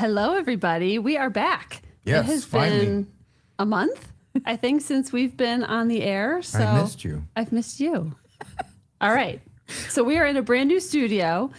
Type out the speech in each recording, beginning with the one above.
Hello, everybody. We are back. Yes, it has finally. been a month, I think, since we've been on the air. So I missed you. I've missed you. All right. So we are in a brand new studio.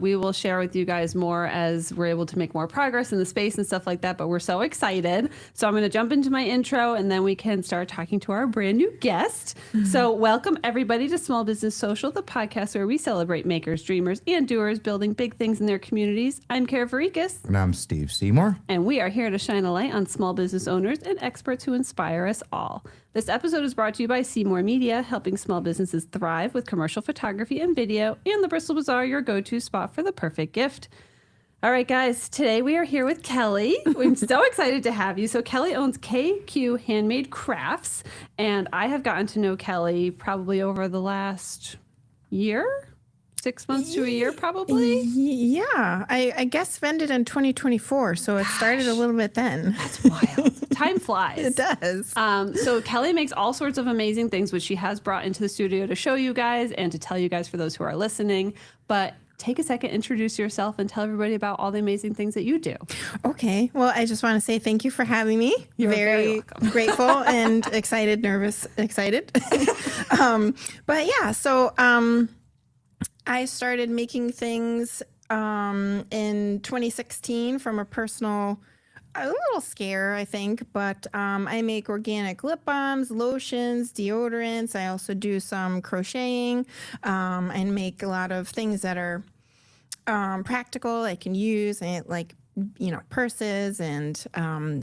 We will share with you guys more as we're able to make more progress in the space and stuff like that, but we're so excited. So I'm going to jump into my intro and then we can start talking to our brand new guest. So welcome everybody to Small Business Social, the podcast where we celebrate makers, dreamers, and doers building big things in their communities. I'm Kara Varikis. And I'm Steve Seymour. And we are here to shine a light on small business owners and experts who inspire us all. This episode is brought to you by Seymour Media, helping small businesses thrive with commercial photography and video, and the Bristol Bazaar, your go-to spot for the perfect gift. All right, guys, today we are here with Kelly. I'm so excited to have you. So Kelly owns KellyQ Handmade Crafts, and I have gotten to know Kelly probably over the last year. 6 months to a year, probably. Yeah, I guess ended in 2024, so it started a little bit then. That's wild. Time flies. It does. So Kelly makes all sorts of amazing things, which she has brought into the studio to show you guys and to tell you guys for those who are listening. But take a second, introduce yourself, and tell everybody about all the amazing things that you do. Okay. Well, I just want to say thank you for having me. You're very welcome. Grateful and excited, nervous, excited. But yeah, so I started making things in 2016 from a little scare, I think, but I make organic lip balms, lotions, deodorants. I also do some crocheting and make a lot of things that are practical I can use, like purses and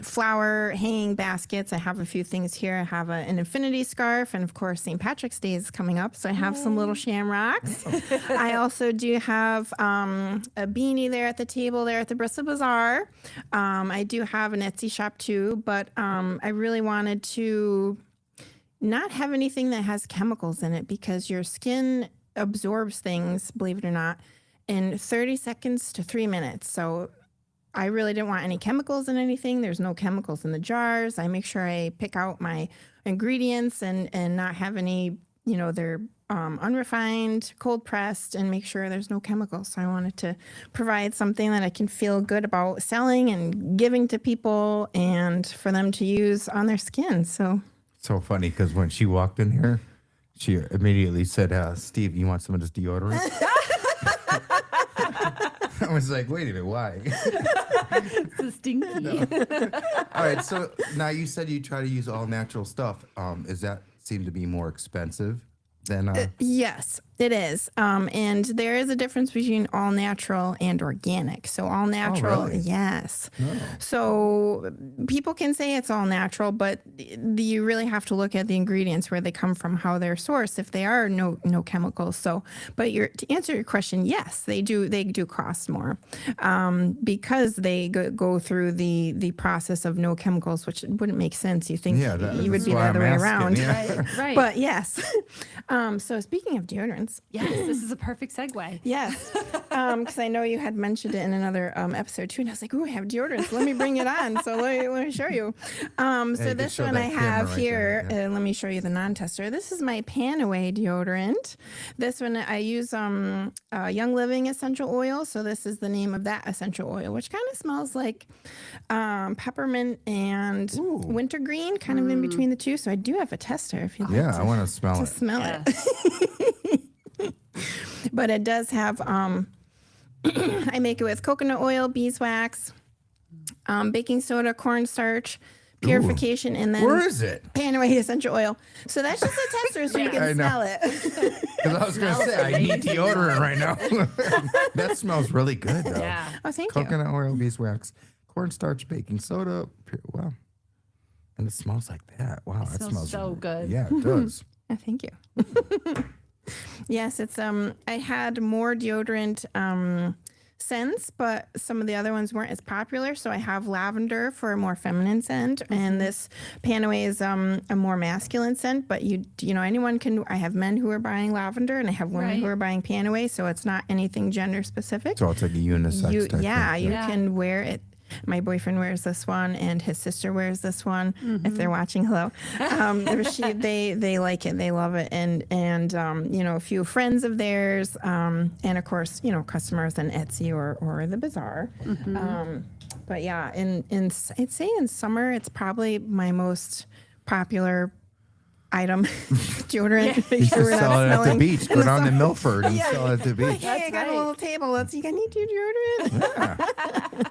flower hanging baskets. I have a few things here. I have an infinity scarf, and of course St. Patrick's Day is coming up, so I have some little shamrocks. I also do have a beanie there at the table there at the Bristol Bazaar. I do have an Etsy shop too, but I really wanted to not have anything that has chemicals in it because your skin absorbs things, believe it or not, in 30 seconds to 3 minutes. So I really didn't want any chemicals in anything. There's no chemicals in the jars. I make sure I pick out my ingredients and not have any, they're unrefined, cold pressed, and make sure there's no chemicals. So I wanted to provide something that I can feel good about selling and giving to people and for them to use on their skin. So funny because when she walked in here, she immediately said, Steve, you want some of this deodorant? I was like, wait a minute, why? It's so stinky. All right, so now you said you try to use all natural stuff. Is that seem to be more expensive than... Yes, it is. And there is a difference between all natural and organic. So all natural, really? Yes. No. So people can say it's all natural, but you really have to look at the ingredients, where they come from, how they're sourced, if they are no chemicals. So, but to answer your question, yes, they do cost more because they go through the process of no chemicals, which wouldn't make sense. You think you would be the other way around. Yeah. Right. But yes. So speaking of deodorants. Yes, this is a perfect segue. Yes, because I know you had mentioned it in another episode too, and I was like, "Ooh, I have deodorants. Let me bring it on." So let me show you. So this one I have here. Let me show you the non-tester. This is my Panaway deodorant. This one I use Young Living essential oil. So this is the name of that essential oil, which kind of smells like peppermint and wintergreen, kind of in between the two. So I do have a tester if you'd like I want to smell it. Smell it. But it does have, I make it with coconut oil, beeswax, baking soda, cornstarch, purification, and then Where is it? Panaway essential oil. So that's just a tester so you can smell it. Because I was going to say, I need deodorant right now. That smells really good, though. Yeah. Oh, thank you. Coconut oil, beeswax, cornstarch, baking soda. Wow. And it smells like that. Wow, that smells so good. Yeah, it does. Oh, thank you. Yes, it's I had more deodorant scents, but some of the other ones weren't as popular. So I have lavender for a more feminine scent, and this Panaway is a more masculine scent. But anyone can. I have men who are buying lavender, and I have women who are buying Panaway. So it's not anything gender specific. So it's like a unisex type thing. You can wear it. My boyfriend wears this one, and his sister wears this one. If they're watching, hello. They like it, they love it, and a few friends of theirs, and of course, customers on Etsy or the bazaar. But yeah, I'd say in summer, it's probably my most popular item, deodorant. Make You sure should we're sell not it at the smelling beach. in Go the down to summer. Milford and sell it at the beach. Hey, I got a right. little table. I need your deodorant.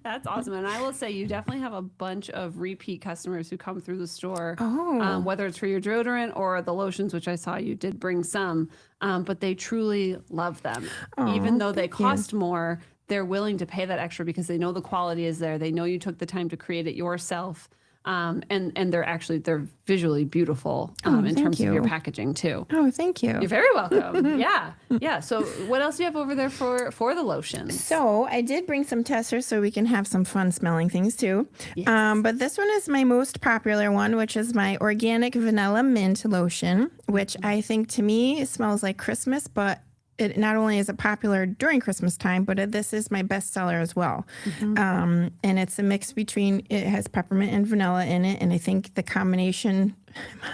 That's awesome. And I will say you definitely have a bunch of repeat customers who come through the store, Oh. whether it's for your deodorant or the lotions, which I saw you did bring some, but they truly love them. Even though they cost more, they're willing to pay that extra because they know the quality is there. They know you took the time to create it yourself. And they're visually beautiful in thank terms of your you. packaging too. Oh, thank you. You're very welcome. Yeah. So what else do you have over there for the lotions? So I did bring some testers so we can have some fun smelling things too. But this one is my most popular one, which is my organic vanilla mint lotion, which I think to me smells like Christmas, but it not only is it popular during Christmas time, but this is my best seller as well. And it's a mix between, it has peppermint and vanilla in it. And I think the combination,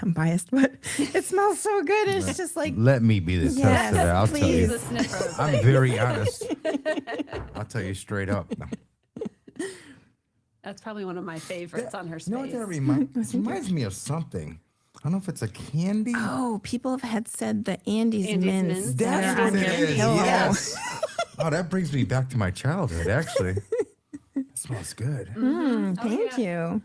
I'm biased, but it smells so good. It's just like, Let me be the Yes, tester. I'll tell please. you. The sniffer. I'm very honest. I'll tell you straight up. That's probably one of my favorites on her You know what space. that reminds me of something. I don't know if it's a candy. oh, people have said the Andes Andes mints mints. that That's are what on it your is. pillow. Yes. Oh, that brings me back to my childhood, actually. It smells good. Thank you.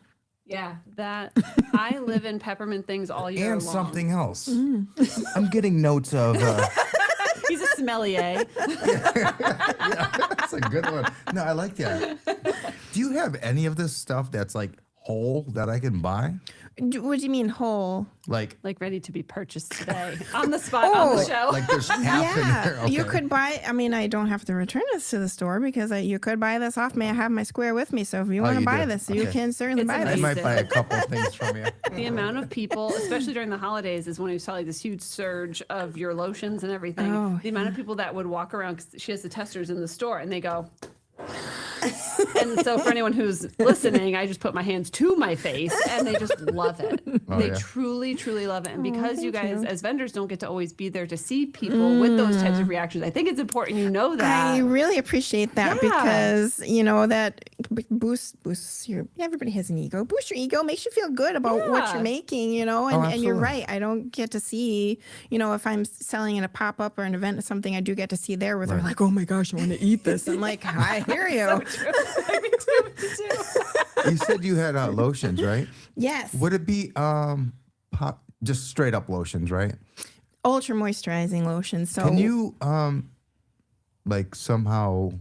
Yeah, that I live in peppermint things all year And long. something else. I'm getting notes of. He's a sommelier. That's a good one. No, I like that. Do you have any of this stuff that's like whole that I can buy? What do you mean whole? Like Like ready to be purchased today on the spot on the show. like there's half in there. Okay. You could buy. I mean, I don't have to return this to the store because you could buy this off me. I have my square with me, so if you want to you buy do? this, you Okay. can certainly It's buy I this. amazing. might buy a couple things from you. The amount of people, especially during the holidays, is when you saw like this huge surge of your lotions and everything. Oh, The amount of people that would walk around, because she has the testers in the store, and they go. And so for anyone who's listening, I just put my hands to my face and they just love it. They yeah. truly, truly love it. And because you thank guys, you. as vendors, don't get to always be there to see people with those types of reactions, I think it's important you know that. I really appreciate that Yeah. because that boosts your. Everybody has an ego. Boost your ego, makes you feel good about what Yeah. you're making. And you're absolutely. right. I don't get to see. If I'm selling in a pop up or an event or something, I do get to see there where they're like, "Oh my gosh, I want to eat this." I'm like, "I hear you." Me too. You said you had lotions, right? Yes. Would it be just straight up lotions, right? Ultra moisturizing lotion. So Can you like somehow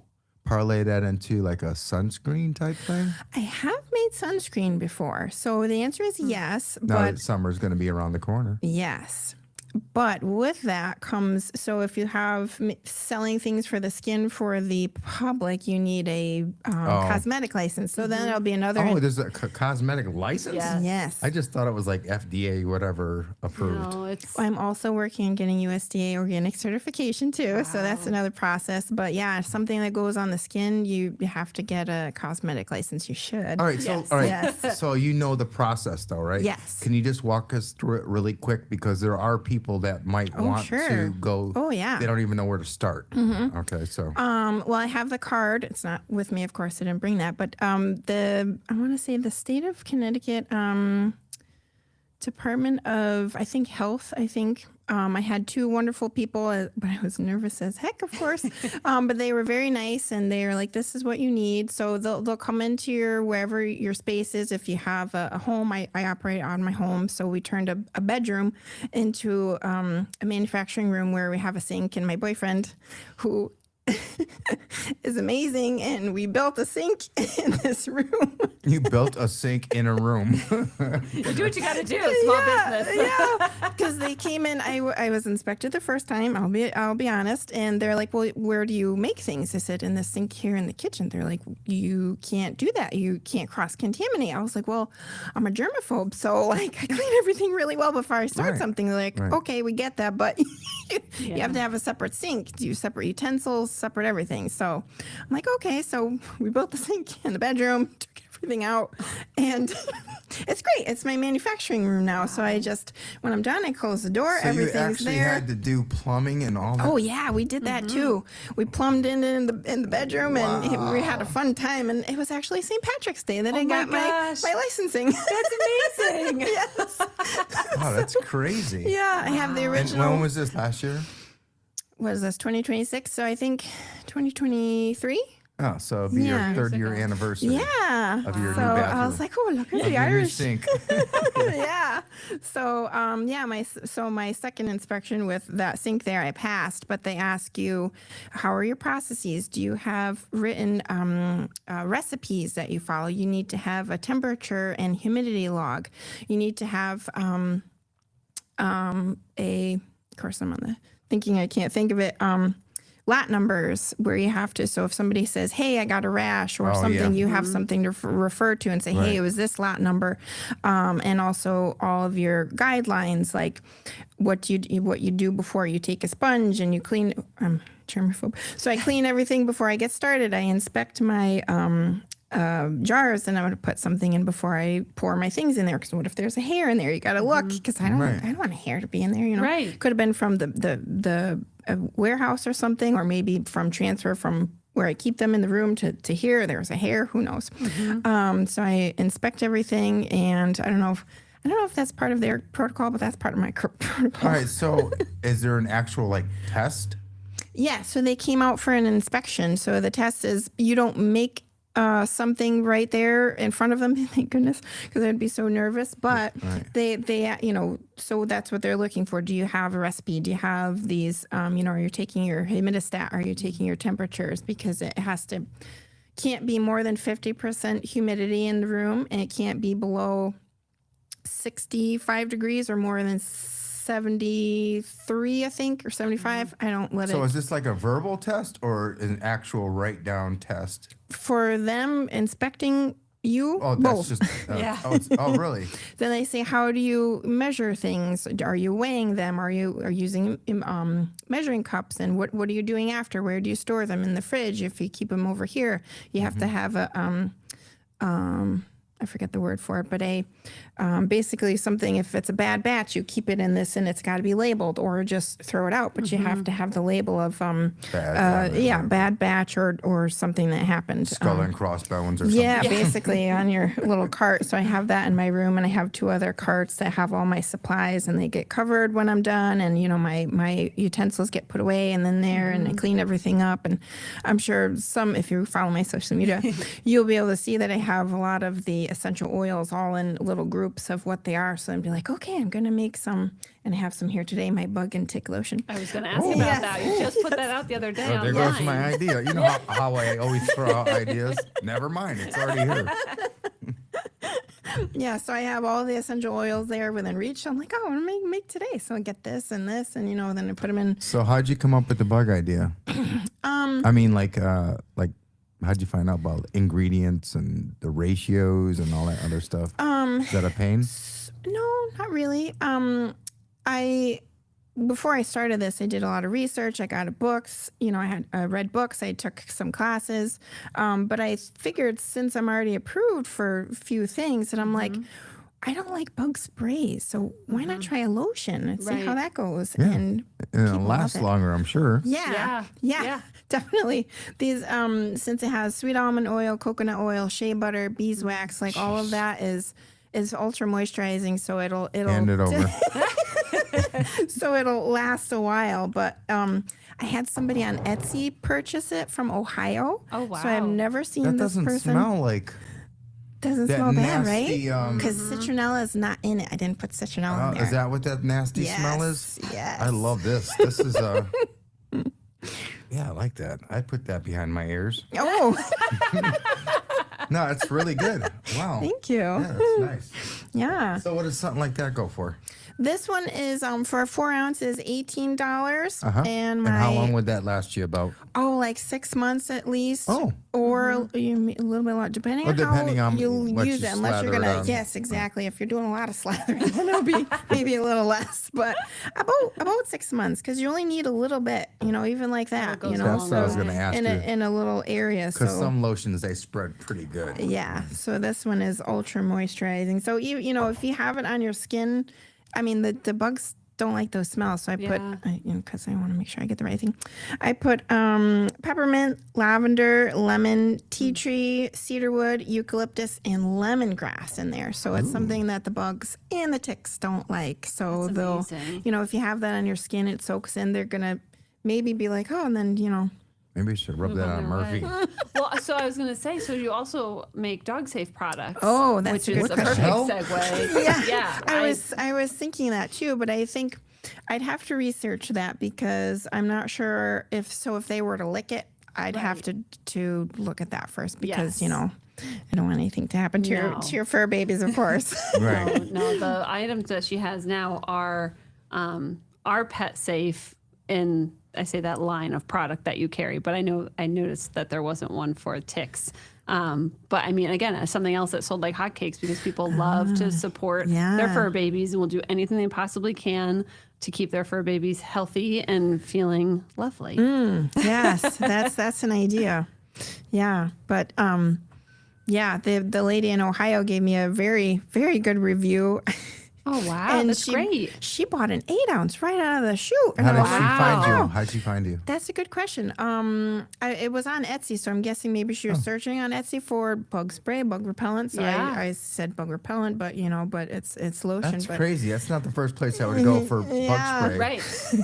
parlay that into like a sunscreen type thing? I have made sunscreen before. So the answer is yes, Now but that summer's going to be around the corner. yes. But with that comes, so if you have selling things for the skin for the public, you need a cosmetic license. So then it'll be another. Oh, there's a cosmetic license? Yes. Yes. I just thought it was like FDA, whatever, approved. No, it's I'm also working on getting USDA organic certification too. So that's another process. But yeah, something that goes on the skin, you have to get a cosmetic license. You should. All right, so Yes. all right, Yes. so you know the process though, right? Yes. Can you just walk us through it really quick because there are people that might want sure. to go. Oh, yeah. They don't even know where to start. Okay, so Well, I have the card. It's not with me, of course. I didn't bring that. But I want to say the state of Connecticut Department of, I think, Health. I had two wonderful people, but I was nervous as heck, of course. But they were very nice, and they were like, "This is what you need." So they'll come into wherever your space is. If you have a home, I operate on my home, so we turned a bedroom into a manufacturing room where we have a sink, and my boyfriend, who is amazing, and we built a sink in this room. you built a sink in a room. you do what you got to do. Small business. Yeah, because they came in. I was inspected the first time. I'll be honest, and they're like, "Well, where do you make things?" I said, "In the sink here in the kitchen." They're like, "You can't do that. You can't cross contaminate." I was like, "Well, I'm a germaphobe, so like I clean everything really well before I start Right. something." They're like, Right. "Okay, we get that, but you have to have a separate sink, do separate utensils, separate everything." So I'm like, "Okay." So we built the sink in the bedroom, took everything out, and It's great. It's my manufacturing room now. So I just, when I'm done, I close the door. So you Everything's actually there. had to do plumbing and all that? Oh yeah, we did that too. We plumbed in the bedroom, and we had a fun time. And it was actually St. Patrick's Day that I got my licensing. That's amazing. Yes. Wow, that's crazy. Yeah, I have the And original. when was this, last year? What is this? 2026. So I think 2023. Oh, so it'll be Yeah. your 3rd year anniversary. Yeah. Of your new so I bathroom. was like, oh, look at Of the your new Irish. sink. Yeah. So my second inspection with that sink there, I passed, but they ask you, how are your processes? Do you have written recipes that you follow? You need to have a temperature and humidity log. You need to have of course I'm on the thinking I can't think of it. Lot numbers where you have to, so if somebody says, hey, I got a rash or something, you have something to refer to and say, hey, it was this lot number. And also all of your guidelines, like what you do before you take a sponge and you clean, I'm germaphobe. So I clean everything before I get started. I inspect my jars, and I'm going to put something in before I pour my things in there. Because what if there's a hair in there? You got to look, because I don't want a hair to be in there. You know, Right. Could have been from the warehouse or something, or maybe from transfer from where I keep them in the room to here. There's a hair. Who knows? So I inspect everything, and I don't know if that's part of their protocol, but that's part of my protocol. All right, so is there an actual like test? Yeah. So they came out for an inspection. So the test is you don't make something right there in front of them, thank goodness, because I'd be so nervous. But they, so that's what they're looking for. Do you have a recipe? Do you have these, are you taking your humidistat? Are you taking your temperatures? Because it can't be more than 50% humidity in the room, and it can't be below 65 degrees or more than 73, I think, or 75. I don't let it. So is this like a verbal test or an actual write down test? For them inspecting you, Oh, both. that's just really? Then they say, how do you measure things? Are you weighing them? Are you using measuring cups? And what are you doing after? Where do you store them? In the fridge? If you keep them over here, you have to have a I forget the word for it, but basically something, if it's a bad batch, you keep it in this and it's got to be labeled, or just throw it out. But you have to have the label of bad batch or something that happened. Skull and crossbones or something. Yeah, basically on your little cart. So I have that in my room, and I have 2 other carts that have all my supplies, and they get covered when I'm done. And, my utensils get put away and then there, and I clean everything up. And I'm sure if you follow my social media, you'll be able to see that I have a lot of the essential oils all in little groups of what they are. So I'd be like, okay, I'm going to make some, and I have some here today, my bug and tick lotion. I was going to ask about that. You just put that out the other day There online. goes my idea. You know how I always throw out ideas? Never mind, it's already here. Yeah, so I have all the essential oils there within reach. I'm like, oh, I'm going to make today. So I get this and this, and, then I put them in. So how'd you come up with the bug idea? I mean, how'd you find out about ingredients and the ratios and all that other stuff? Is that a pain? No, not really. Before I started this, I did a lot of research. I got books. I had read books. I took some classes. But I figured, since I'm already approved for a few things, that I'm like, I don't like bug sprays. So why not try a lotion and see how that goes? Yeah. And it'll last longer, I'm sure. Yeah, definitely. These, since it has sweet almond oil, coconut oil, shea butter, beeswax, like all of that is ultra moisturizing. So it'll Hand it over. so it'll last a while. But I had somebody on Etsy purchase it from Ohio. Oh, wow. So I've never seen That this doesn't person. smell like... Doesn't that smell bad, nasty, right? Because citronella is not in it. I didn't put citronella in there. Is that what that nasty smell is? Yes. I love this. This is yeah, I like that. I put that behind my ears. Oh, No, it's really good. Wow. thank you. Yeah, that's nice. Yeah. So what does something like that go for? This one is for 4 ounces, $18. And how long would that last you about? Like 6 months at least. Oh. Or a little bit more, depending on how you use it. Unless you're gonna, yes, exactly. If you're doing a lot of slathering, then it'll be maybe a little less. But about 6 months, because you only need a little bit, even like that. That's what I was gonna ask you. In a little area. Because some lotions they spread pretty good. Yeah. So this one is ultra moisturizing. So if you have it on your skin, I mean the bugs don't like those smells, so I put because I want to make sure I get the right thing. I put peppermint, lavender, lemon, tea tree, cedarwood, eucalyptus, and lemongrass in there. So it's something that the bugs and the ticks don't like. So they'll, if you have that on your skin, it soaks in. They're gonna maybe be like, oh, and then Maybe you should rub that on Murphy. Well, so I was going to say, so you also make dog safe products. Oh, that's which is a perfect segue. Yeah. I was thinking that too, but I think I'd have to research that because I'm not sure if they were to lick it, I'd have to look at that first because I don't want anything to happen to your fur babies, of course. Right. No, the items that she has now are pet safe in, I say, that line of product that you carry, but I noticed that there wasn't one for ticks. But I mean, again, it's something else that sold like hotcakes because people love to support their fur babies and will do anything they possibly can to keep their fur babies healthy and feeling lovely. Yes, that's an idea. Yeah, but the lady in Ohio gave me a very, very good review. Oh, wow. And that's great. She bought an 8 ounce right out of the chute. How did she find you? How'd she find you? That's a good question. It was on Etsy, so I'm guessing maybe she was searching on Etsy for bug spray, bug repellent. So I said bug repellent, but it's lotion. That's crazy. That's not the first place I would go for bug spray. Right.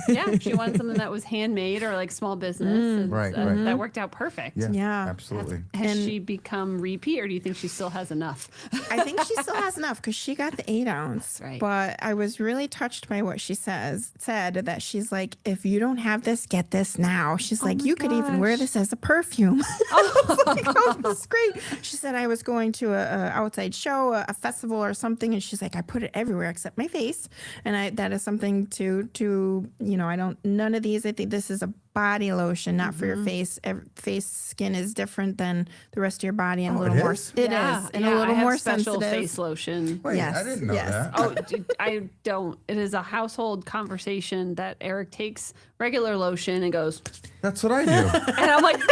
Yeah. She wanted something that was handmade or like small business. Right. That worked out perfect. Yeah. Absolutely. Has she become repeat, or do you think she still has enough? I think she still has enough because she got the 8 ounce. Right. But I was really touched by what she said that she's like, if you don't have this, get this now. She's like, you could even wear this as a perfume. I was like, oh, that's great. She said, I was going to a outside show, a festival or something, and she's like, I put it everywhere except my face. And that is something to none of these, I think this is a body lotion, not for your face. Face skin is different than the rest of your body and a little more. It is. And a little more special sensitive. Face lotion. Wait, Yes, I didn't know that. Oh, I don't. It is a household conversation that Eric takes regular lotion and goes, That's what I do. and I'm like, no.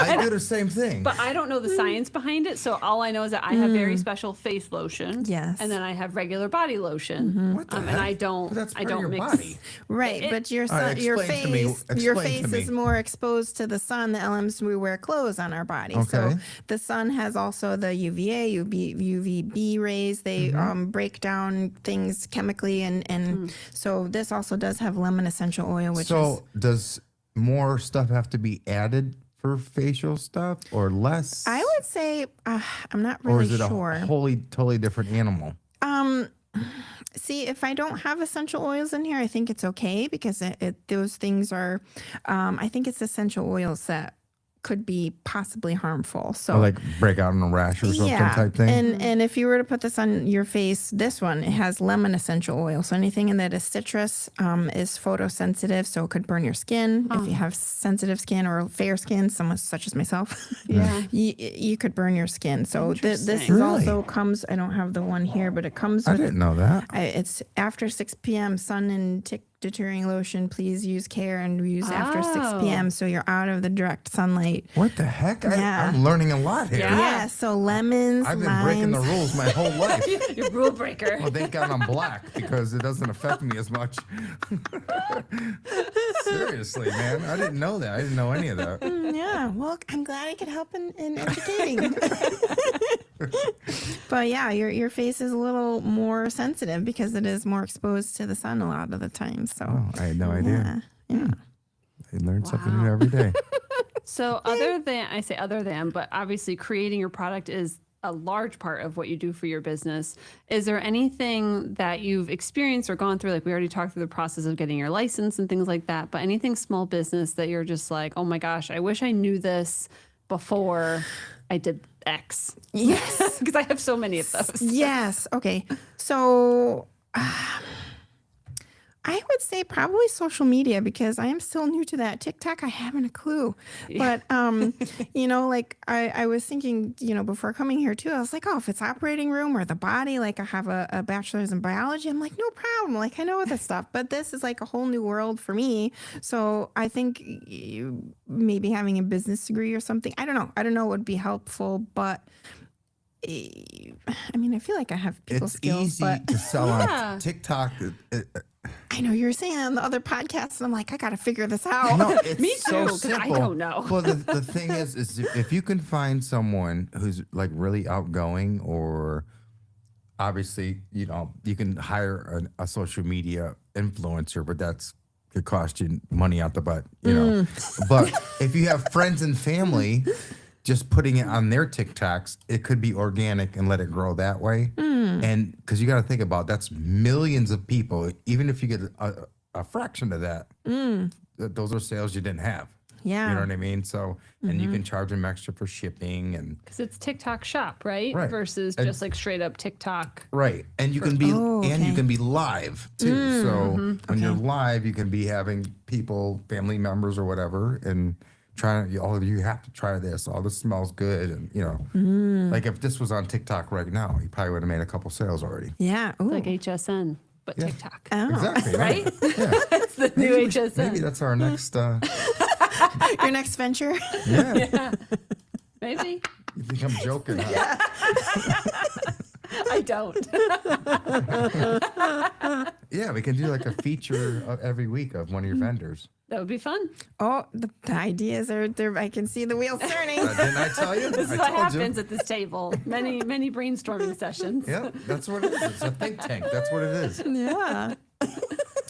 I do the same thing. But I don't know the science behind it, so all I know is that I have very special face lotion. Yes. And then I have regular body lotion. What the And heck? I don't. But that's I part of don't your mix. body. Right, but your right, your explain to me. face your Explain to face is me. more exposed to the sun. The elements we wear clothes on our body. So Okay. the sun has also the UVA, UVB rays. They break down things chemically, and so this also does have lemon essential oil, which is does more stuff have to be added for facial stuff or less? I would say I'm not or really is it sure. a totally different animal? See, if I don't have essential oils in here, I think it's okay because those things are, I think it's essential oils that could be possibly harmful. So Or like break out in a rash or something type thing? And if you were to put this on your face, this one, it has lemon essential oil. So anything in that is citrus is photosensitive, so it could burn your skin. If you have sensitive skin or fair skin, someone such as myself, you could burn your skin. So this is Really? also comes, I don't have the one here, but it comes I with, didn't know that. it's after 6 p.m. sun and tick deterring lotion. Please use care and use after 6 p.m. so you're out of the direct sunlight. What the heck? Yeah. I'm learning a lot here. Yeah, so lemons, I've been breaking the rules my whole life. You're rule breaker. Well, thank God I'm black because it doesn't affect me as much. Seriously, man. I didn't know that. I didn't know any of that. Yeah, well, I'm glad I could help in educating. But yeah, your face is a little more sensitive because it is more exposed to the sun a lot of the time. So Oh, I had no idea. yeah. I learn something new every day. So other than, but obviously creating your product is a large part of what you do for your business. Is there anything that you've experienced or gone through? Like we already talked through the process of getting your license and things like that, but anything small business that you're just like, oh my gosh, I wish I knew this before I did X. Yes. Because I have so many of those. Yes. Okay. So I would say probably social media because I am still new to that. TikTok, I haven't a clue. But, like I was thinking, before coming here too, I was like, oh, if it's operating room or the body, like I have a bachelor's in biology, I'm like, no problem. Like I know this stuff, but this is like a whole new world for me. So I think maybe having a business degree or something, I don't know would be helpful, but I feel like I have people It's skills, easy but to sell on TikTok. I know you were saying on the other podcasts, and I'm like, I got to figure this out. No, it's Me so too, 'cause I simple. don't know. Well, the thing is if you can find someone who's like really outgoing, or obviously, you can hire a social media influencer, but that's could cost you money out the butt, But if you have friends and family, just putting it on their TikToks, it could be organic and let it grow that way. And because you got to think about that's millions of people. Even if you get a fraction of that, those are sales you didn't have. Yeah. You know what I mean? So, and you can charge them extra for shipping Because it's TikTok shop, right? Right. Versus And- just like straight up TikTok. right. And you can be and you can be live too. So when you're live, you can be having people, family members or whatever, and you have to try this. All this smells good, and like if this was on TikTok right now, you probably would have made a couple sales already. Yeah. Ooh. Like HSN, but TikTok. Oh. Exactly. Right? Yeah. It's the new HSN. Maybe that's our next. Your next venture? Yeah. Maybe. You think I'm joking? Huh? I don't. Yeah, we can do like a feature every week of one of your vendors. That would be fun. Oh, the ideas are there. I can see the wheels turning. Didn't I tell you? This is I what told you. happens at this table. Many brainstorming sessions. Yeah, that's what it is. It's a think tank. That's what it is. Yeah.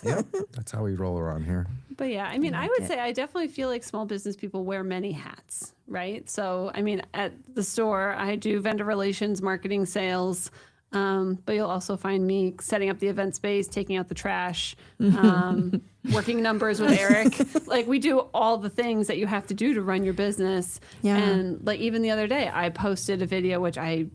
Yep, that's how we roll around here. But yeah, I would say I definitely feel like small business people wear many hats, right? So, at the store, I do vendor relations, marketing, sales, but you'll also find me setting up the event space, taking out the trash, working numbers with Eric. Like we do all the things that you have to do to run your business. Yeah. And like even the other day, I posted a video, which I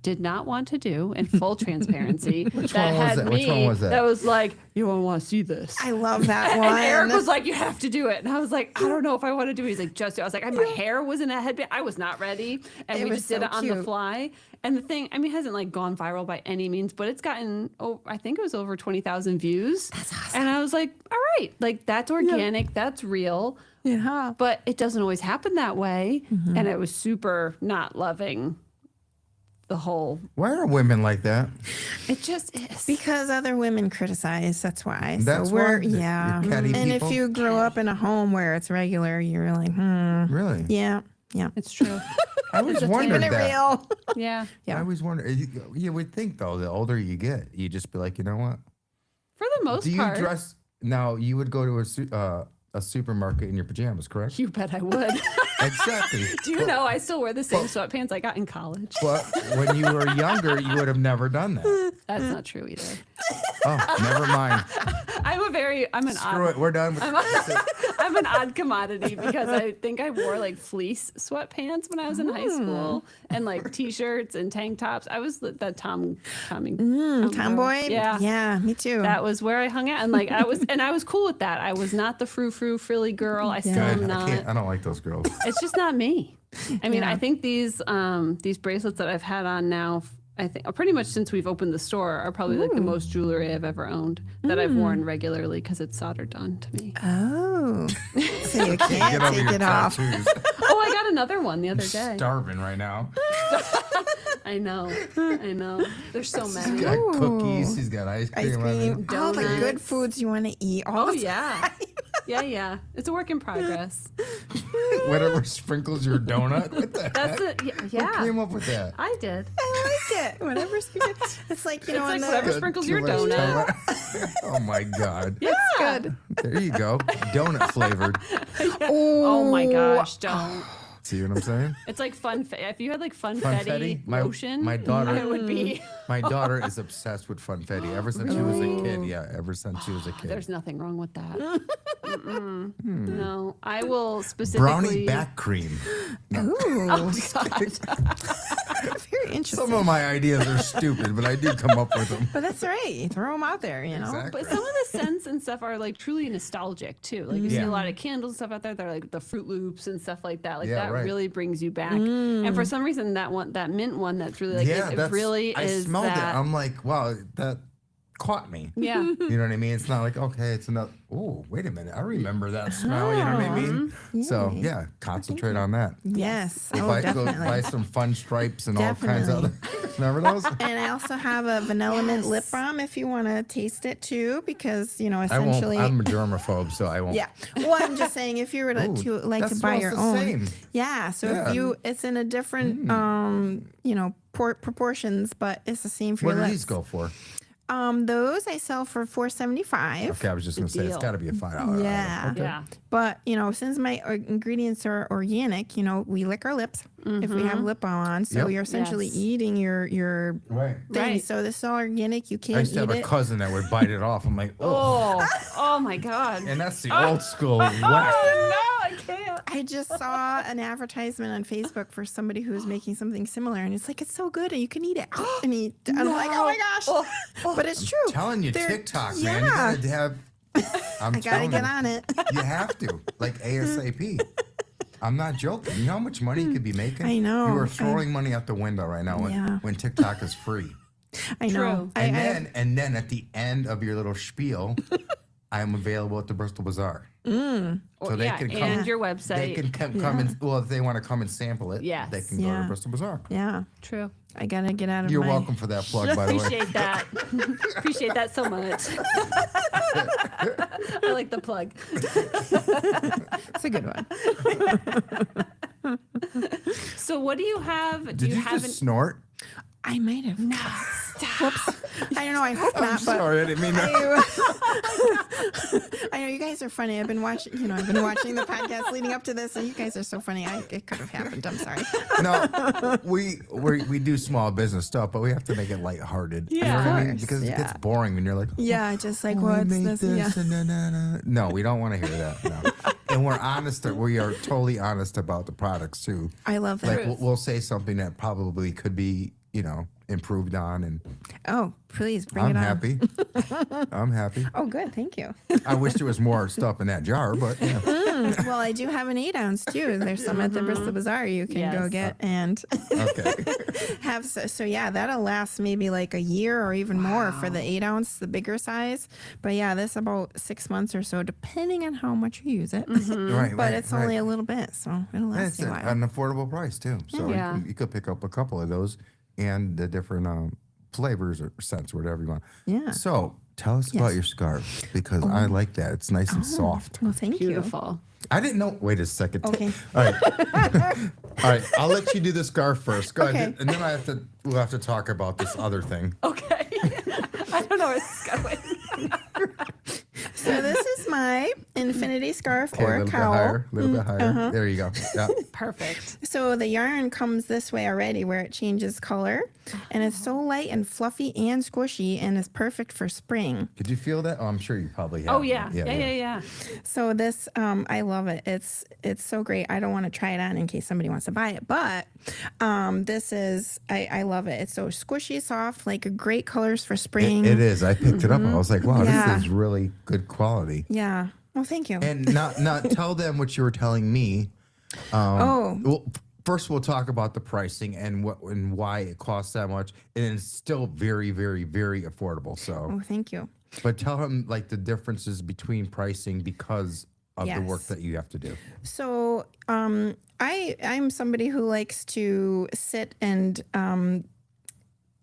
did not want to do in full transparency. Which one was that? That was like, you won't want to see this. I love that one. And Eric was like, you have to do it. And I was like, I don't know if I want to do it. He's like, just do it. I was like, my hair was in a headband. I was not ready. And It we was just did so it on the cute. fly. And the thing, it hasn't like gone viral by any means, but it's gotten, I think it was over 20,000 views. That's awesome. And I was like, all right, like that's organic, that's real. Yeah. But it doesn't always happen that way. And it was super not loving the whole, Why are women like that? it just is. Because other women criticize. That's why. That's so we're why? yeah. You're catty And people? if you grow up in a home where it's regular, you're like, Really? yeah. It's true. I always Keeping wondered it that. real. Yeah. I always wonder. You would think though, the older you get, you just be like, you know what? For the most Do you part. dress now? You would go to a supermarket in your pajamas, correct? You bet I would. Exactly. Do you know I still wear the same sweatpants I got in college? But when you were younger, you would have never done that. That's not true either. Oh, never mind. I'm an Screw odd. it. We're done with this. I'm an odd commodity because I think I wore like fleece sweatpants when I was in high school and like t-shirts and tank tops. I was the Tomboy. Yeah. Yeah. Me too. That was where I hung out, and like I was cool with that. I was not the frou-frou frilly girl. I still Good. am not. I don't like those girls. It's just not me. I think these bracelets that I've had on now, I think pretty much since we've opened the store, are probably like the most jewelry I've ever owned that I've worn regularly because it's solder done to me. Oh. So you Get can't over take your it off. tattoos. Oh, I got another one the other day. Starving right now. I know. There's so He's many. got cookies. He's got ice Ice cream. cream. All the Donuts. good foods you want to eat. All Oh the yeah. Yeah. It's a work in progress. Whatever sprinkles your donut. What the That's heck? it. Who Yeah. came up with that? I did. I like it. Whatever. It's like, you know, It's like on the, whatever sprinkles your Too much donut. Oh my God. Yeah. good. There you go. Donut flavored. Oh my gosh, don't. See what I'm saying? It's like if you had like funfetti Funfetti? lotion, My daughter- it would be. My daughter is obsessed with funfetti ever since she was a kid. Yeah, ever since she was a kid. There's nothing wrong with that. No, I will specifically. Brownie back cream. Ooh. Oh God. Very interesting. Some of my ideas are stupid, but I do come up with them. But that's right. You throw them out there, you know. Exactly. But some of the scents and stuff are like truly nostalgic too. Like you see a lot of candles and stuff out there that are like the Fruit Loops and stuff like that. Like Yeah, that right. really brings you back. And for some reason, that mint one, that's really like it really I is smelled that. it. I'm like, wow, that caught me. Yeah. You know what I mean? It's not like, okay, it's another, oh, wait a minute. I remember that smell. You know what I mean? So, yeah, concentrate on that. Yes. Go Oh, buy definitely. some fun stripes and all kinds of other. Remember those? And I also have a vanilla mint lip balm if you want to taste it too, because, you know, I won't. essentially. I'm a germaphobe, so I won't. Yeah. Well, I'm just saying if you were to, Ooh, like to that buy smells your the own. same. Yeah. So Yeah. if you, it's in a different, you know, proportions, but it's the same for What your do lips. these go for? Those I sell for $4.75. Okay, I was just going to say, it's deal. got to be a $5. Yeah. Okay. Yeah. But, you know, since my ingredients are organic, you know, we lick our lips if we have lip balm on. So Yep. you're essentially Yes. eating your Right. thing. Right. So this is all organic. You I can't used to eat have a it. cousin that would bite it off. I'm like, oh. Oh my God. And that's the old school whack. Oh, no, I can't. I just saw an advertisement on Facebook for somebody who's making something similar, and it's like, it's so good, and you can eat it. And I'm like, oh my gosh. But it's true. Telling you, They're- TikTok, man. You yeah. gotta have. I'm I gotta telling get you, on it. You have to, like ASAP. I'm not joking. You know how much money you could be making? I know. You are throwing money out the window right now Yeah. when TikTok is free. I know. True. And then at the end of your little spiel, I'm available at the Bristol Bazaar. So they yeah, can come. and your website. They can come and if they want to come and sample it, Yes. they can go to Yeah. Bristol Bazaar. Yeah. True. I gotta get out of You're my. welcome for that plug, by the way. Appreciate that. Appreciate that so much. I like the plug. It's a good one. So what do you have? Do Did you have just snort? I might have. No. Whoops. I don't know. I hope I'm not. But sorry, I didn't mean that. I know you guys are funny. I've been watching. You know, I've been watching the podcast leading up to this, and you guys are so funny. It could have happened. I'm sorry. No, we do small business stuff, but we have to make it lighthearted. You know Yeah. what I mean? Of course, Because it yeah. gets boring when you're like, Yeah, just like "Oh, we what's made this? this Yeah. and na-na-na." No, we don't want to hear that. No. And we're honest. We are totally honest about the products too. I love that. Like we'll say something that probably could be, improved on, and Oh, please bring I'm it on. happy. I'm happy. Oh, good. Thank you. I wish there was more stuff in that jar, but yeah. Well, I do have an 8-ounce too. There's some at the Bristol Bazaar you can go Yes. get and Okay. have. So yeah, that'll last maybe like a year or even more for the 8-ounce, the bigger size. But yeah, this about 6 months or so, depending on how much you use it. Right. But right, it's right. only a little bit, so it'll And last it's a while. an affordable price too. So Yeah. you could pick up a couple of those and the different flavors or scents, whatever you want. Yeah. So tell us about your scarf, because I like that. It's nice and soft. Well, thank you. Beautiful. I didn't know. Wait a second. Okay. All right. All right. I'll let you do the scarf first. Go ahead. Okay. And then we'll have to talk about this other thing. Okay. I don't know where this is going. So this is my infinity scarf Okay, or a a little bit cowl. higher. A little bit higher. There you go. Yeah. Perfect. So the yarn comes this way already where it changes color, and it's so light and fluffy and squishy, and is perfect for spring. Could you feel that? Oh, I'm sure you probably have. Oh yeah. Yeah. So this, I love it. It's so great. I don't want to try it on in case somebody wants to buy it, but this is, I love it. It's so squishy, soft, like great colors for spring. It is. I picked it up. I was like, wow, Yeah. this is really good quality. Yeah. Well, thank you. And now tell them what you were telling me. Well, first we'll talk about the pricing and why it costs that much, and it's still very, very, very affordable. So, Oh, thank you. but tell them like the differences between pricing because of the work Yes. that you have to do. So I'm somebody who likes to sit and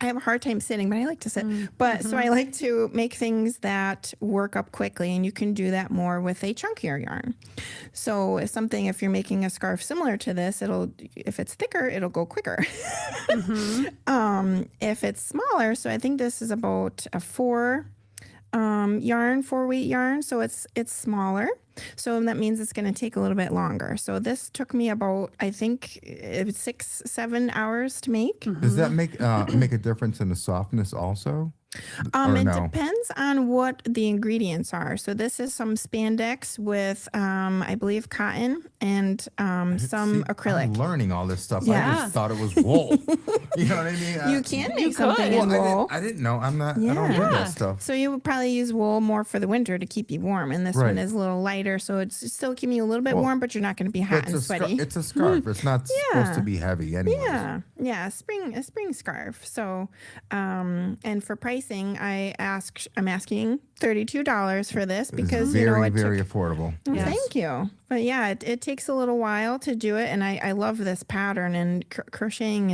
I have a hard time sitting, but I like to sit. But so I like to make things that work up quickly, and you can do that more with a chunkier yarn. So if you're making a scarf similar to this, if it's thicker, it'll go quicker. If it's smaller, so I think this is about a 4-weight yarn, so it's smaller. So that means it's going to take a little bit longer. So this took me about, I think, 6-7 hours to make. Does that make a difference in the softness also? Or It no? depends on what the ingredients are. So this is some spandex with, I believe, cotton and some See, acrylic. I'm learning all this stuff. I Yeah. just thought it was wool. You know what I mean? You can You make something could. in wool. I didn't know. I don't do Yeah. that stuff. So you would probably use wool more for the winter to keep you warm, and this one Right. is a little lighter, so it's still keeping you a little bit Well, warm, but you're not going to be hot and sweaty. It's a scarf. It's not supposed to Yeah. be heavy anyway. Yeah, a spring scarf. So, and for pricing, I'm asking $32 for this because Very, it very took, affordable. Well, Yes. thank you. But yeah, it takes a little while to do it, and I love this pattern. And crocheting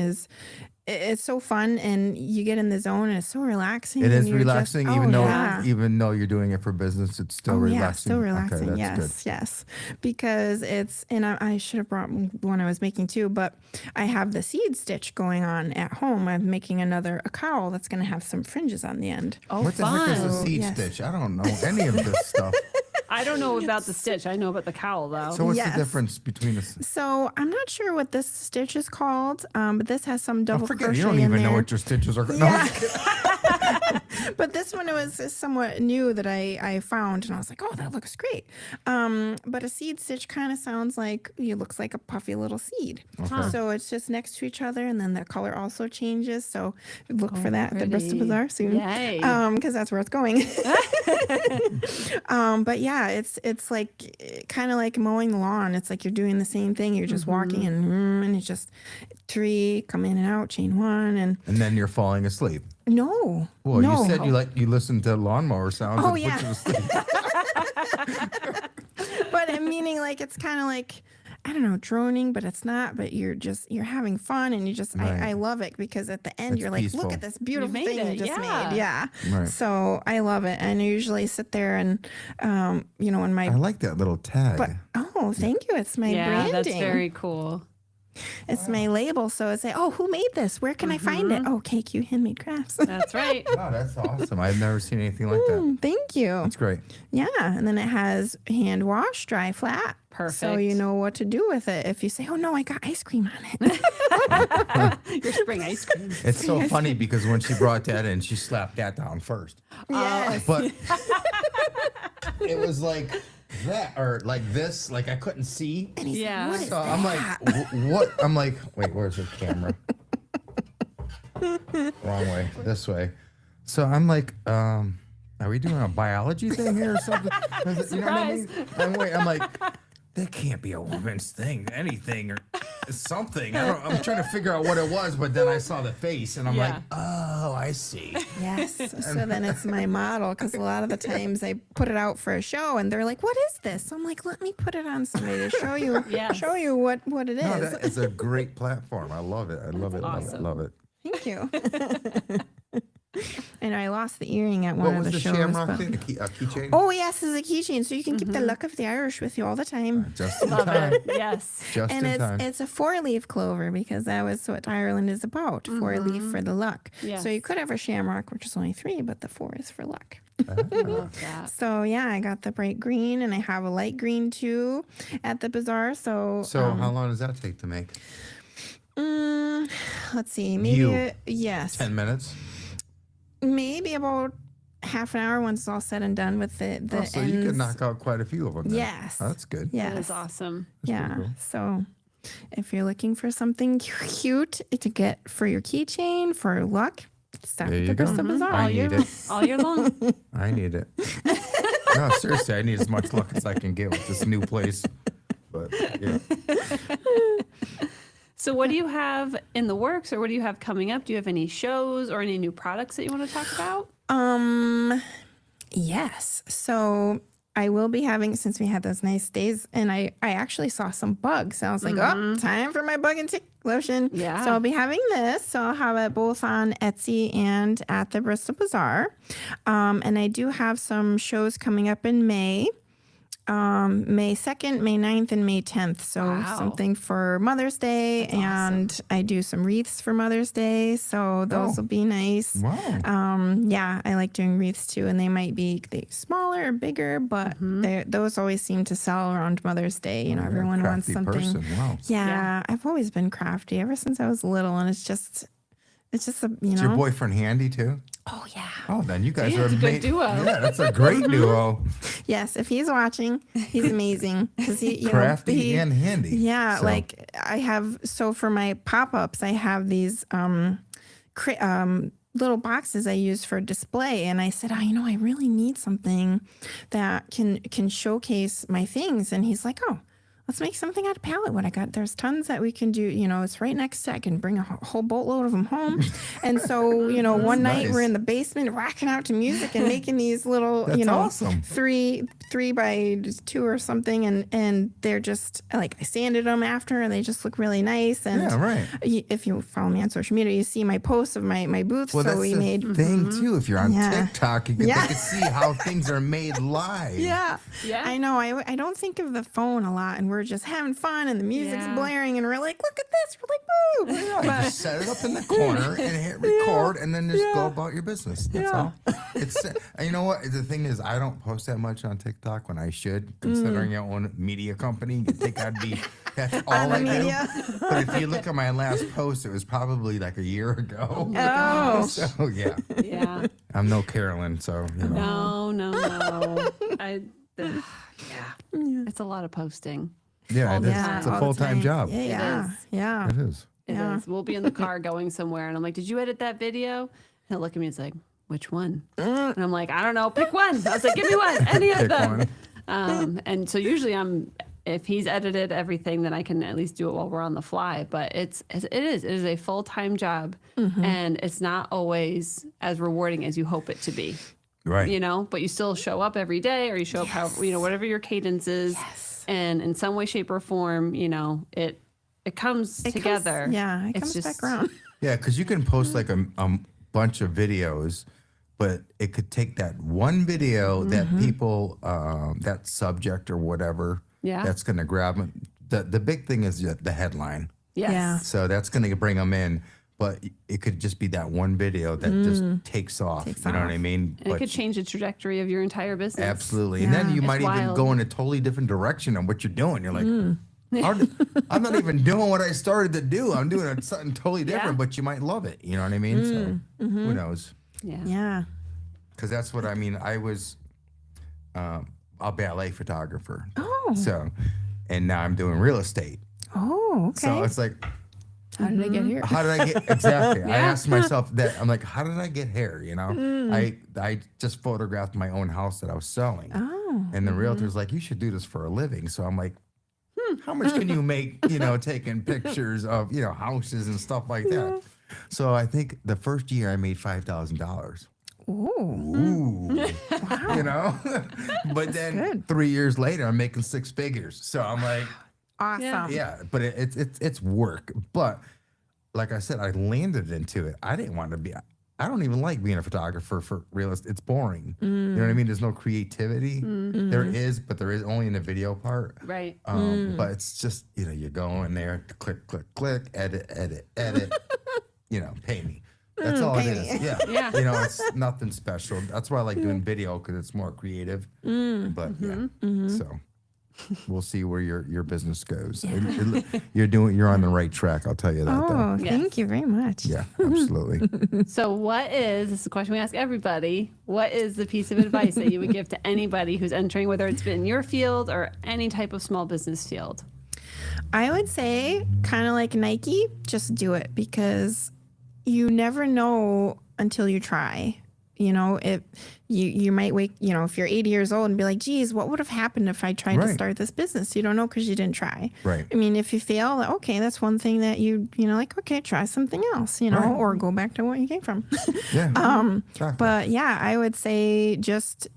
it's so fun, and you get in the zone, and it's so relaxing. It and is you're relaxing, just, even though yeah. even though you're doing it for business, it's still relaxing. Yeah, still relaxing. Okay, that's Yes, yes. Because and I should have brought one I was making too, but I have the seed stitch going on at home. I'm making a cowl that's going to have some fringes on the end. Oh, What the heck is a fun. seed Yes. stitch? I don't know any of this stuff. I don't know about the stitch. I know about the cowl, though. So what's Yes. the difference between the? So I'm not sure what this stitch is called, but this has some double Forget crochet you don't in even know there. what your stitches are. No, Yeah. But this one was somewhat new that I found, and I was like, oh, that looks great. But a seed stitch kind of sounds like it looks like a puffy little seed. Okay. So it's just next to each other, and then the color also changes. So look for that at the Bristol pretty. Bazaar soon. Yay. Because that's where it's going. But yeah, it's like kind of like mowing the lawn. It's like you're doing the same thing. You're just walking and it's just tree, come in and out, chain one, and and then you're falling asleep. no. Well, no. you said you listen to lawnmower sounds. Oh, and yeah. put you to sleep. But I'm meaning like it's kind of like, I don't know, droning, but it's not. But you're having fun, and Right. I love it because at the end It's you're like, peaceful. look at this beautiful made thing you it, just yeah. made. Yeah. Right. So I love it, and I usually sit there and, when my I like that little tag. but oh, thank you. It's my yeah, branding. that's very cool. It's my label. So it's like, oh, who made this? Where can I find it? Oh, KQ Handmade Crafts. That's right. Wow, that's awesome. I've never seen anything like that. Thank you. That's great. Yeah, and then it has hand wash, dry, flat. So Perfect. you know what to do with it. If you say, "Oh no, I got ice cream on it," Your spring ice cream. It's so funny because when she brought that in, she slapped that down first. yes. But it was like that or like this, like I couldn't see. And he's Yeah. like, "What is So that?" I'm like, what? I'm like, wait, where's the camera? Wrong way, this way. So I'm like, are we doing a biology thing here or something? You know what I mean? I'm like, that can't be a woman's thing, anything or something. I'm trying to figure out what it was, but then I saw the face and I'm like, oh, I see. Yes. So then it's my model because a lot of the times I put it out for a show and they're like, "What is this?" I'm like, "Let me put it on somebody to show you, Yes. show you what it is." No, that is a great platform. I love it. I love it. awesome. Love it. Thank you. And I lost the earring at one What of was the the shows. shamrock but- thing? A keychain? Oh yes, it's a keychain, so you can keep the luck of the Irish with you all the time. Just in Love time. it. Yes. Just And in time. it's a 4-leaf clover because that was what Ireland is about. 4-leaf for the luck. Yes. So you could have a shamrock, which is only 3, but the 4 is for luck. Love that. So yeah, I got the bright green, and I have a light green too at the bazaar. So So how long does that take to make? let's see, maybe You. yes, 10 minutes? maybe about half an hour once it's all said and done with the Oh, so ends. you could knock out quite a few of them. Then. Yes. Oh, that's good. Yes. That is awesome. Yeah. cool. So if you're looking for something cute to get for your keychain for luck, stop There at you the go. Bristol Bazaar. I All need year, it. all year long. I need it. No, seriously, I need as much luck as I can get with this new place. But yeah. So, what do you have in the works, or what do you have coming up? Do you have any shows or any new products that you want to talk about? Yes. So I will be having, since we had those nice days, and I actually saw some bugs. So I was like, oh, time for my bug and tick lotion. Yeah. So I'll be having this. So I'll have it both on Etsy and at the Bristol Bazaar. And I do have some shows coming up in May. May 2nd, May 9th, and May 10th. So Wow. something for Mother's Day. And I do some wreaths for Mother's Day. So those will be nice. Wow. Yeah, I like doing wreaths too, and they might be smaller or bigger, but those always seem to sell around Mother's Day. You know, You're a everyone wants crafty something. person. Wow. Yeah, I've always been crafty ever since I was little, and it's just a Is your boyfriend handy too? Oh, yeah. Oh, then you guys Yeah, are it's a good made- duo. Yeah, that's a great duo. Yes, if he's watching, he's amazing. 'Cause he, you know, Crafty and handy. Yeah, So, like I have. So for my pop-ups, I have these little boxes I use for display, and I said, I really need something that can showcase my things. And he's like, oh, let's make something out of palette wood. There's tons that we can do. It's right next to. I can bring a whole boatload of them home. And so, one night nice. we're in the basement rocking out to music and making these little, That's awesome. three by 2 or something, and they're just like I sanded them after, and they just look really nice. And Yeah, right. if you follow me on social media, you see my posts of my booth. Well, so that's we the made. thing too. If you're on Yeah. TikTok, they can see how things are made live. Yeah, Yeah. I know. I don't think of the phone a lot, and we're just having fun, and the music's Yeah. blaring, and we're like, look at this. We're like, woo! Yeah, just set it up in the corner and hit record, and then just go about your business. That's all. It's and you know what? The thing is, I don't post that much on TikTok when I should, considering your own media company. You think that's all I do? But if you look at my last post, it was probably like a year ago. Oh. So yeah, Yeah. I'm no Carolyn, so you know. No. It's a lot of posting. Yeah, all it the is. time. It's a all the full-time time. job. Yeah, is. yeah. It is. It Yeah. is. We'll be in the car going somewhere, and I'm like, "Did you edit that video?" And he'll look at me and he's like, "Which one?" And I'm like, "I don't know. Pick one." I was like, "Give me one. Any of Pick them." one. And so usually if he's edited everything, then I can at least do it while we're on the fly. But it is a full-time job, and it's not always as rewarding as you hope it to be. Right. But you still show up every day, or you show up how whatever your cadence is. Yes. And in some way, shape, or form, it comes together. It It's comes back around. Yeah, because you can post like a bunch of videos, but it could take that one video that people, that subject or whatever, Yeah. that's going to grab them. The big thing is the headline. Yes. Yeah. So that's going to bring them in. But it could just be that one video that just takes off. You know what I mean? And it could change the trajectory of your entire business. Absolutely. And then you might even wild. go in a totally different direction on what you're doing. You're like, I'm not even doing what I started to do. I'm doing something totally different, Yeah. but you might love it. You know what I mean? So who knows? Yeah. Yeah. Because that's what I mean. I was a ballet photographer. Oh. So, and now I'm doing real estate. Oh, okay. So it's like, How did I get here? how did I get exactly? I asked myself that. I'm like, how did I get here? You know, I just photographed my own house that I was selling, Oh. and the realtor's like, you should do this for a living. So I'm like, how much can you make? Taking pictures of houses and stuff like that. So I think the first year I made $5,000. Ooh. Ooh, but then good. 3 years later, I'm making 6 figures. So I'm like. Awesome. Yeah, but it's work. But like I said, I landed into it. I didn't want to be. I don't even like being a photographer for real estate. It's boring. You know what I mean? There's no creativity. There is, but there is only in the video part. Right. But it's just you go in there, click, click, click, edit, pay me. That's all it pay is. me. Yeah. Yeah. It's nothing special. That's why I like doing video because it's more creative. But so. We'll see where your business goes. You're on the right track. I'll tell you that. Oh, though. thank you very much. Yeah, absolutely. So this is a question we ask everybody. What is the piece of advice that you would give to anybody who's entering, whether it's been in your field or any type of small business field? I would say, kind of like Nike, just do it, because you never know until you try. If you might wake, if you're 80 years old and be like, geez, what would have happened if I tried to start this business? You don't know because you didn't try. Right. I mean, if you fail, okay, that's one thing that okay, try something else, or go back to what you came from. Yeah. Exactly. But yeah, I would say just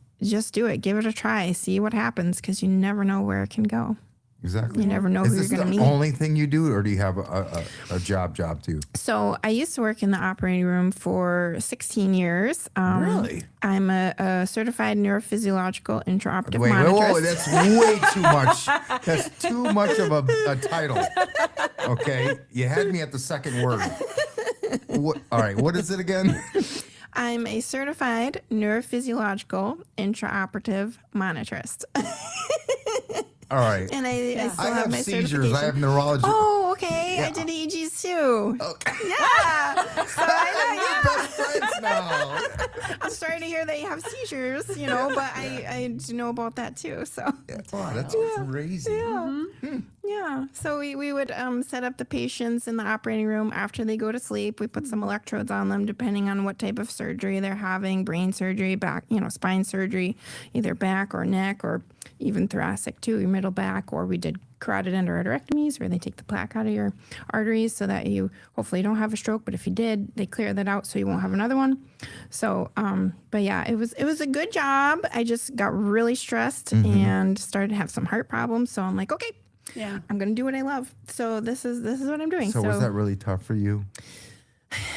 do it. Give it a try. See what happens, because you never know where it can go. Exactly. You never know Is who you're this going to the meet. only thing you do, or do you have a job too? So I used to work in the operating room for 16 years. Really? I'm a certified neurophysiological intraoperative Wait, monitrist. whoa, that's way too much. That's too much of a title. Okay, you had me at the second word. All right, what is it again? I'm a certified neurophysiological intraoperative monitrist. All right. And I still I have my seizures. certification. I have neurology. Oh, okay. I did EEGs too. Okay. Yeah. So I know We're best friends No. I'm sorry to hear they have seizures, but I do know about that too. So Wow, that's crazy. yeah. So we would set up the patients in the operating room after they go to sleep. We put some electrodes on them depending on what type of surgery they're having, brain surgery, back, spine surgery, either back or neck or even thoracic too, your middle back, or we did carotid endarterectomies where they take the plaque out of your arteries so that you hopefully don't have a stroke, but if you did, they clear that out so you won't have another one. So, but yeah, it was a good job. I just got really stressed and started to have some heart problems. So I'm like, okay, Yeah. I'm going to do what I love. So this is what I'm doing. So was that really tough for you?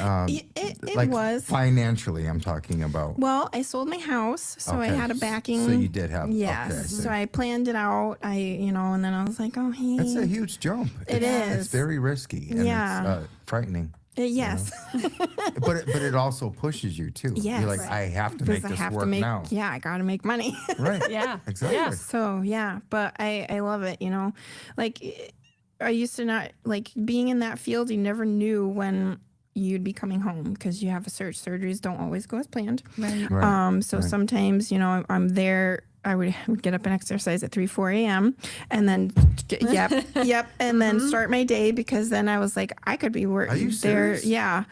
It Like was. financially, I'm talking about. Well, I sold my house, so I Okay. had a backing. So you did have. Yes. Okay, I see. So I planned it out. And then I was like, oh, hey. That's a huge jump. It It's is. very risky. And Yeah. It's frightening. Yes. But it also pushes you too. Yes. You're like, Right. I have to Because make I this have work to make, now. yeah, I got to make money. Right. Yeah. Exactly. Yeah. So, yeah, but I love it, Like, I used to not, like, being in that field, you never knew when you'd be coming home because you have a surge. Surgeries don't always go as planned. Right. Right. So sometimes, I'm there. I would get up and exercise at 4 a.m. and then, yep, and then start my day because then I was like, I could be working Are you there. serious? Yeah.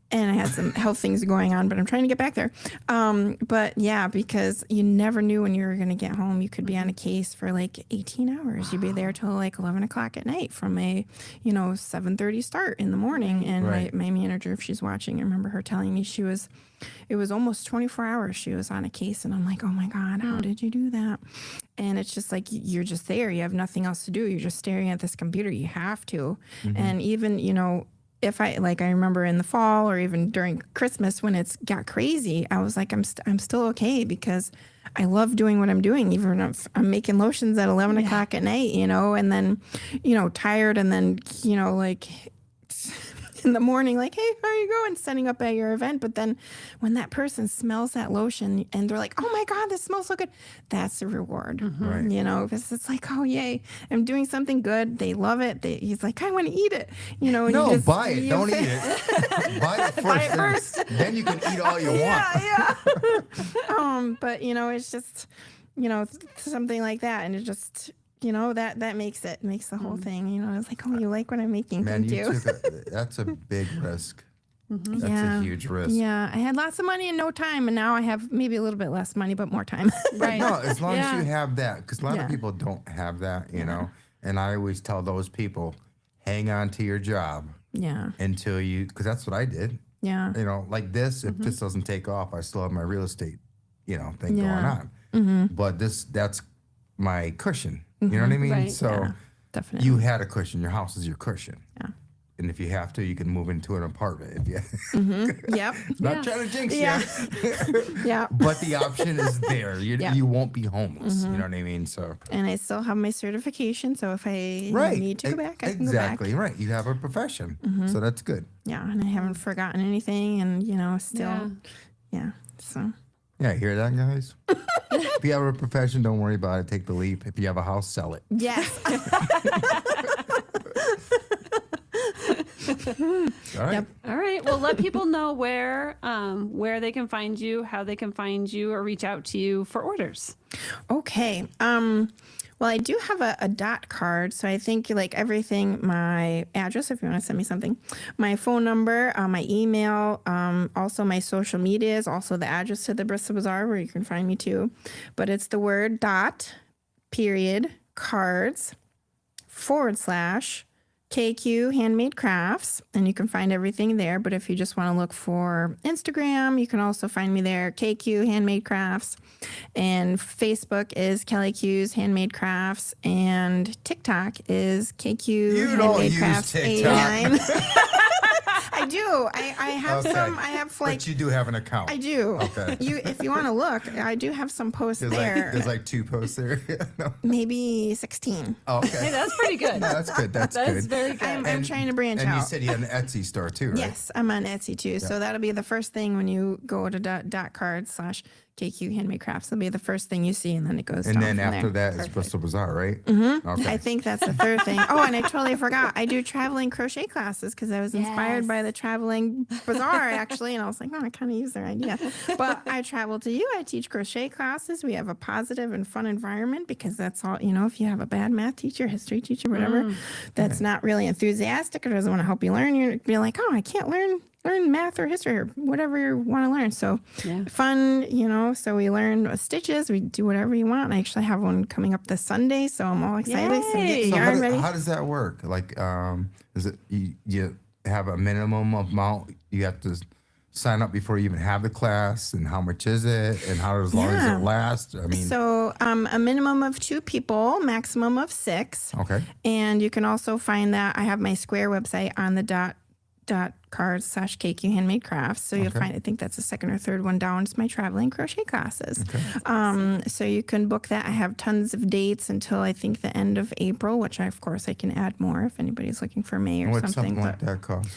And I had some health things going on, but I'm trying to get back there. But yeah, because you never knew when you were going to get home. You could be on a case for like 18 hours. You'd be there till like 11 o'clock at night from a, 7:30 start in the morning. And Right. my manager, if she's watching, I remember her telling me it was almost 24 hours she was on a case. And I'm like, oh my God, how did you do that? And it's just like, you're just there. You have nothing else to do. You're just staring at this computer. You have to. And even, if I remember in the fall or even during Christmas when it's got crazy, I was like, I'm still okay because I love doing what I'm doing, even if I'm making lotions at 11 o'clock at night, and then, tired and then, like in the morning, like, hey, how are you going? Setting up at your event. But then when that person smells that lotion and they're like, oh my God, this smells so good. That's the reward, Right. because it's like, oh, yay, I'm doing something good. They love it. He's like, I want to eat it, and No, you just, buy it. Don't eat it. Buy it first. Buy it first. Then you can eat all you want. Yeah. But it's just, something like that. And it just, that makes the whole thing, it's like, oh, you like what I'm making. Man, Thank you. that's a big risk. That's Yeah. a huge risk. Yeah. I had lots of money and no time. And now I have maybe a little bit less money, but more time. Right. No, as long Yeah. as you have that, because a lot Yeah. of people don't have that, And I always tell those people, hang on to your job Yeah. until because that's what I did. Yeah. Like this, if this doesn't take off, I still have my real estate, thing Yeah. going on. But that's my cushion. You know what I mean? Right. So Yeah, definitely. you had a cushion. Your house is your cushion. Yeah. And if you have to, you can move into an apartment. If you Yep. not trying to jinx Yeah. you, Yeah. but the option is there. Yeah. You won't be homeless. You know what I mean? So And I still have my certification. So if I right, need to go back, I can exactly go back. right. You have a profession, so that's good. Yeah. And I haven't forgotten anything. And, still, yeah. So, Yeah, hear that, guys? If you have a profession, don't worry about it. Take the leap. If you have a house, sell it. yes. All right. Yep. All right. Well, let people know where they can find you, how they can find you, or reach out to you for orders. Okay. Well, I do have a dot card. So I think like everything, my address, if you want to send me something, my phone number, my email, also my social media is also the address to the Bristol Bazaar where you can find me too. But it's the word dot, period, cards, / KQ Handmade Crafts, and you can find everything there. But if you just want to look for Instagram, you can also find me there, KQ Handmade Crafts. And Facebook is KellyQ's Handmade Crafts, and TikTok is KQ You don't Handmade use Crafts TikTok. 89. I do. I have Okay. some. I have like. But you do have an account. I do. Okay. If you want to look, I do have some posts there. There's like 2 posts there. No. Maybe 16. Oh, Hey, okay. that's pretty good. No, that's good. That's That's good. very good. I'm trying to branch And out. you said you had an Etsy store too, right? Yes, I'm on Etsy too. So that'll be the first thing when you go to dot card / KQ Handmade Crafts. It'll be the first thing you see, and then it goes And down then from after there. that is Bristol Bazaar, right? Mm-hmm. Okay. I think that's the third thing. Oh, and I totally forgot. I do traveling crochet classes because I was inspired by the traveling bazaar, actually. And I was like, oh, I kind of use their idea. But I travel to you. I teach crochet classes. We have a positive and fun environment because that's all, if you have a bad math teacher, history teacher, whatever, that's not really enthusiastic or doesn't want to help you learn, you're be like, oh, I can't learn math or history or whatever you want to learn. So fun, so we learn stitches, we do whatever you want. I actually have one coming up this Sunday, so I'm all excited. So get the yarn ready. How does that work? Like, is it you have a minimum amount you have to sign up before you even have the class, and how much is it, and how as long as it lasts? I mean, so a minimum of 2 people, maximum of 6. Okay. And you can also find that I have my Square website on the .cards/KQ Handmade Crafts. So you'll find, I think that's the second or third one down. It's my traveling crochet classes. Okay. So you can book that. I have tons of dates until I think the end of April, which of course I can add more if anybody's looking for May or What's something. Like that cost?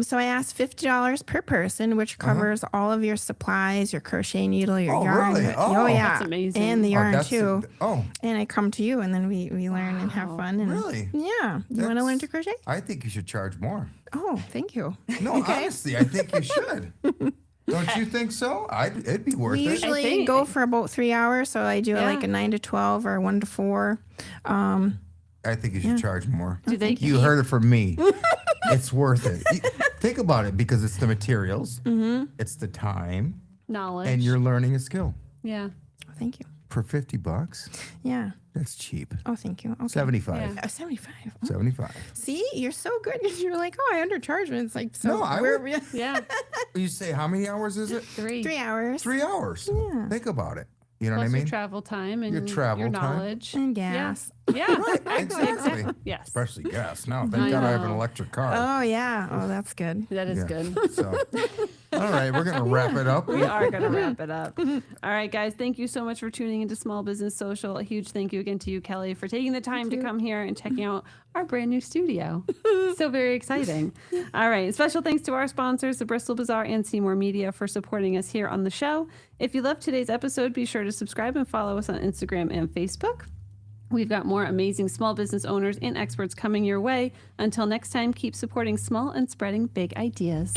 So I asked $50 per person, which covers all of your supplies, your crochet needle, your yarn. Really? Oh, yeah. That's amazing. And the yarn too. Oh. And I come to you, and then we learn and have fun. And Really? Yeah. You want to learn to crochet? I think you should charge more. Oh, thank you. No, honestly, I think you should. Don't you think so? It'd be worth We it. usually go for about 3 hours, so I do like a 9 to 12 or 1 to 4. I think you should charge more. Do they You heard it from me. It's worth it. Think about it, because it's the materials, it's the time, knowledge? and you're learning a skill. Yeah. Oh, thank you. For $50, Yeah. that's cheap. Oh, thank you. Okay. 75. Oh, 75. Oh. 75. See, you're so good. You're like, oh, I undercharge. And it's like, so No, I we're would- Yeah. You say, how many hours is it? 3. 3 hours. 3 hours. Yeah. Think about it. You know Plus what I mean? your travel time and Your travel your time. knowledge. And gas. Yeah. Exactly. Yes. Especially gas. Now, thank God I have an electric car. Oh, yeah. Oh, that's good. That is Yeah. good. So, all right, we're gonna wrap it up. We are going to wrap it up. All right, guys. Thank you so much for tuning into Small Business Social. A huge thank you again to you, Kelly, for taking the time to come here and checking out our brand new studio. So very exciting. All right. Special thanks to our sponsors, the Bristol Bazaar and Seymour Media, for supporting us here on the show. If you loved today's episode, be sure to subscribe and follow us on Instagram and Facebook. We've got more amazing small business owners and experts coming your way. Until next time, keep supporting small and spreading big ideas.